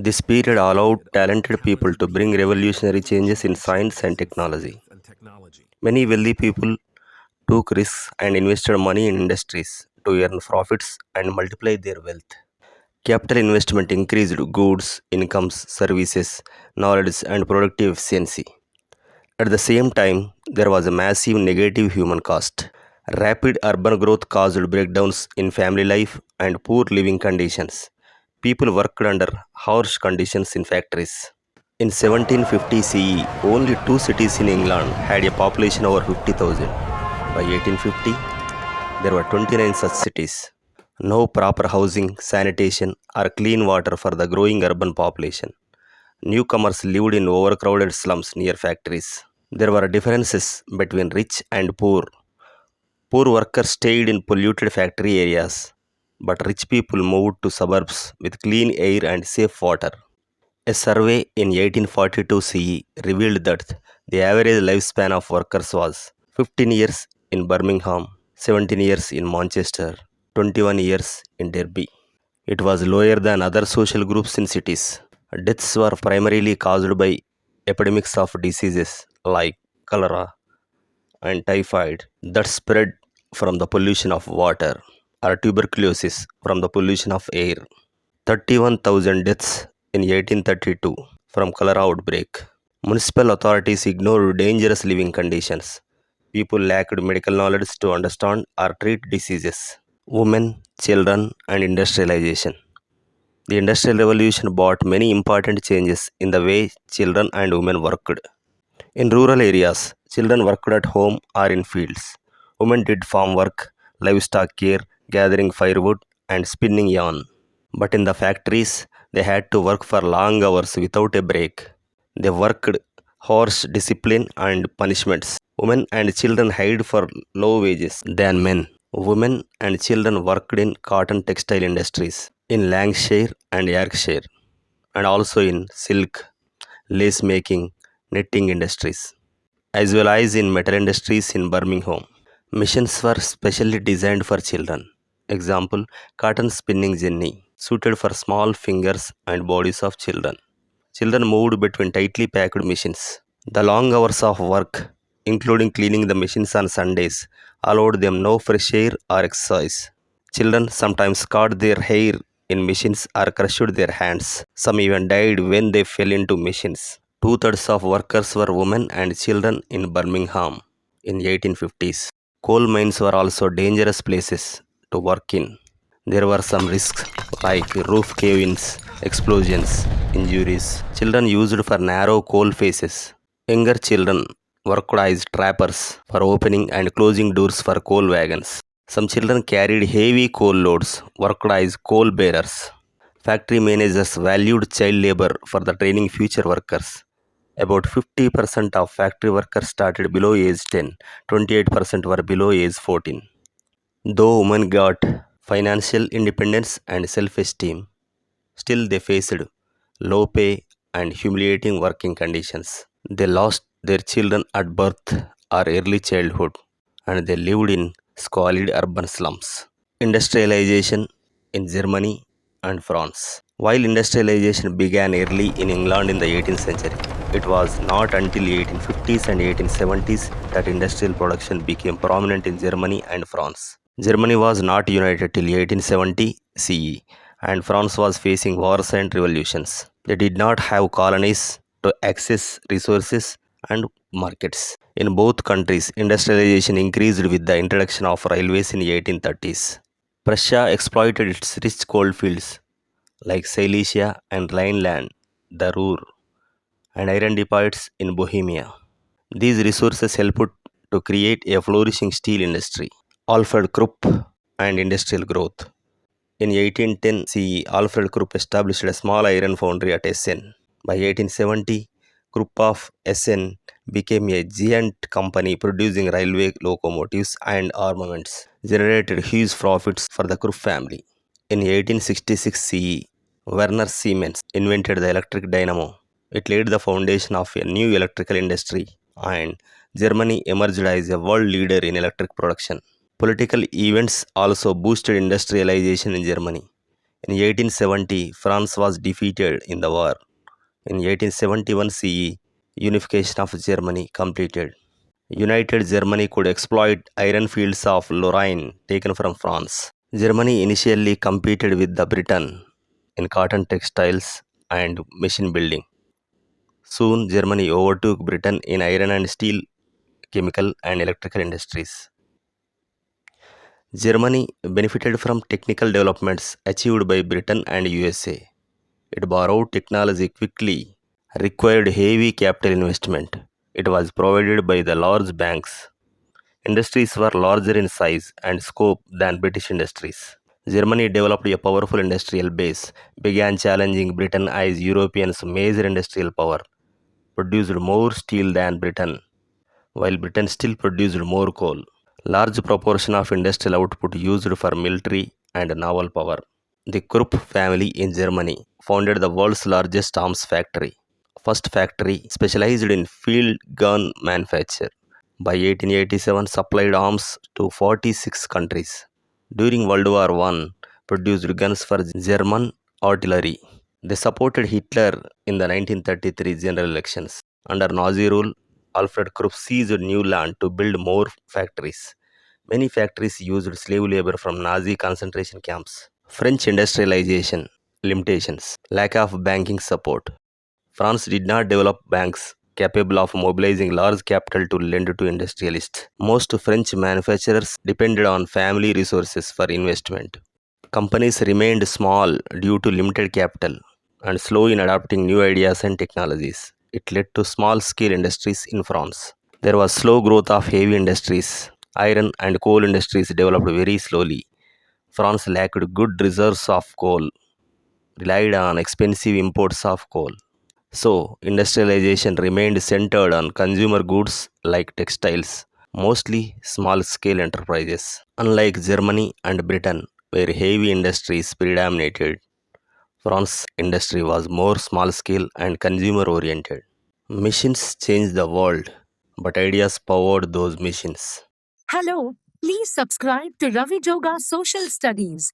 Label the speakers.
Speaker 1: This period allowed talented people to bring revolutionary changes in science and technology. Many wealthy people took risks and invested money in industries to earn profits and multiply their wealth. Capital investment increased goods, incomes, services, knowledge, and productive efficiency. At the same time, there was a massive negative human cost. Rapid urban growth caused breakdowns in family life and poor living conditions. People worked under harsh conditions in factories. In 1750 CE, only two cities in England had a population over 50,000. By 1850, there were 29 such cities. No proper housing, sanitation, or clean water for the growing urban population. Newcomers lived in overcrowded slums near factories. There were differences between rich and poor. Poor workers stayed in polluted factory areas, but rich people moved to suburbs with clean air and safe water. A survey in 1842 CE revealed that the average lifespan of workers was 15 years in Birmingham, 17 years in Manchester, 21 years in Derby. It was lower than other social groups in cities. Deaths were primarily caused by epidemics of diseases like cholera and typhoid that spread from the pollution of water, or tuberculosis from the pollution of air. 31,000 deaths in 1832 from cholera outbreak. Municipal authorities ignored dangerous living conditions. People lacked medical knowledge to understand or treat diseases. Women, children, and industrialization. The Industrial Revolution brought many important changes in the way children and women worked. In rural areas, children worked at home or in fields. Women did farm work, livestock care, gathering firewood, and spinning yarn. But in the factories, they had to work for long hours without a break. They worked harsh discipline and punishments. Women and children hired for low wages than men. Women and children worked in cotton textile industries in Lancashire and Yorkshire, and also in silk, lace making, knitting industries, as well as in metal industries in Birmingham. Machines were specially designed for children. Example, cotton spinning jenny, suited for small fingers and bodies of children. Children moved between tightly packed machines. The long hours of work, including cleaning the machines on Sundays, allowed them no fresh air or exercise. Children sometimes caught their hair in machines or crushed their hands. Some even died when they fell into machines. Two-thirds of workers were women and children in Birmingham in 1850s. Coal mines were also dangerous places to work in. There were some risks like roof cave-ins, explosions, injuries. Children used for narrow coal faces. Younger children worked as trappers for opening and closing doors for coal wagons. Some children carried heavy coal loads, worked as coal bearers. Factory managers valued child labor for the training future workers. About 50% of factory workers started below age 10, 28% were below age 14. Though women got financial independence and self esteem, still they faced low pay and humiliating working conditions. They lost their children at birth or early childhood, and they lived in squalid urban slums. Industrialization in Germany and France. While industrialization began early in England in the 18th century, it was not until 1850s and 1870s that industrial production became prominent in Germany and France. Germany was not united till 1870 CE, and France was facing wars and revolutions. They did not have colonies to access resources and markets. In both countries, industrialization increased with the introduction of railways in the 1830s. Prussia exploited its rich coal fields like Silesia and Rhineland, the Ruhr, and iron deposits in Bohemia. These resources helped to create a flourishing steel industry. Alfred Krupp and industrial growth. In 1810 CE, Alfred Krupp established a small iron foundry at Essen. By 1870, Krupp of Essen became a giant company producing railway locomotives and armaments, generated huge profits for the Krupp family. In 1866 CE, Werner Siemens invented the electric dynamo. It laid the foundation of a new electrical industry, and Germany emerged as a world leader in electric production. Political events also boosted industrialization in Germany. In 1870, France was defeated in the war. In 1871 CE, unification of Germany completed. United Germany could exploit iron fields of Lorraine taken from France. Germany initially competed with the Britain in cotton textiles and machine building. Soon, Germany overtook Britain in iron and steel, chemical and electrical industries. Germany benefited from technical developments achieved by Britain and USA. It borrowed technology quickly, required heavy capital investment. It was provided by the large banks. Industries were larger in size and scope than British industries. Germany developed a powerful industrial base, began challenging Britain as Europeans' major industrial power, produced more steel than Britain, while Britain still produced more coal. Large proportion of industrial output used for military and naval power. The Krupp family in Germany founded the world's largest arms factory. First factory specialized in field gun manufacture. By 1887 supplied arms to 46 countries. During World War I, produced guns for German artillery. They supported Hitler in the 1933 general elections. Under Nazi rule, Alfred Krupp seized new land to build more factories. Many factories used slave labor from Nazi concentration camps. French industrialization limitations, lack of banking support. France did not develop banks capable of mobilizing large capital to lend to industrialists. Most French manufacturers depended on family resources for investment. Companies remained small due to limited capital and slow in adopting new ideas and technologies. It led to small scale industries in France. There was slow growth of heavy industries. Iron and coal industries developed very slowly. France lacked good reserves of coal, relied on expensive imports of coal. So, industrialization remained centered on consumer goods like textiles, mostly small scale enterprises. Unlike Germany and Britain, where heavy industries predominated, France's industry was more small scale and consumer oriented. Machines changed the world, but ideas powered those machines.
Speaker 2: Hello, please subscribe to Ravi Joga Social Studies.